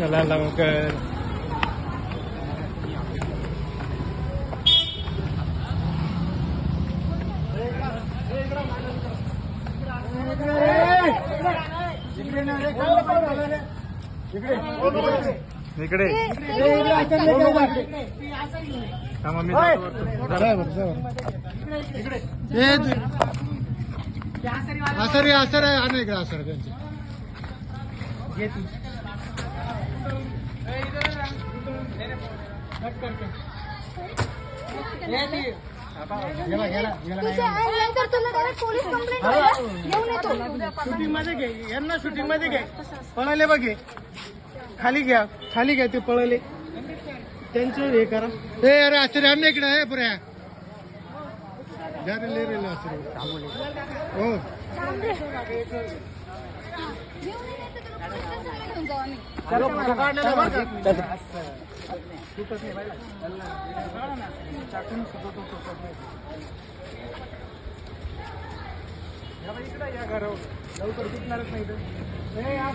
चला लवकर. इकडे मम्मी आसर आसर आहे आणि इकडे आसर त्यांचे शूटिंग मध्ये घे यांना शूटिंग मध्ये घे. पळाले बघे खाली घ्या ते पळाले त्यांचं हे करा. हे अरे आश्चर्य आणलं इकडे आहे पुऱ्या रे आश्चर्य हो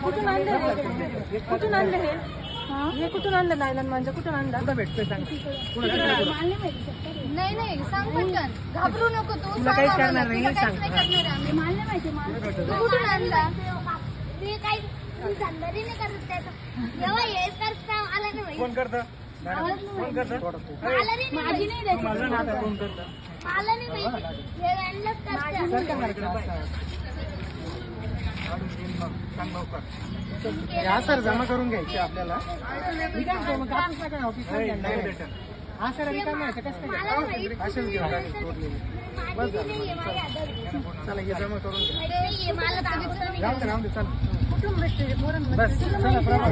कुठून आणलं हे कुठून आणलं नायलॉन मांजा कुठून आणला भेटतोय सांग. नाही सांग पटकन घाबरू नको तू काही करणार नाही सांग. मला माहिती कुठून आणला ते काही संदरी नाही करत त्याचा जेव्हा हे करता आला नाही कोण करतं कोण करतं माझी नाही द्यायची कोण करतं मला नाही माहिती हे आणलंच हा सर जमा करून घ्यायचे आपल्याला. ऑफिस हा सर रिकाम कसं चला हे जमा करून घ्या. राहून दे चला कुठून भेटते बस चला प्रभात.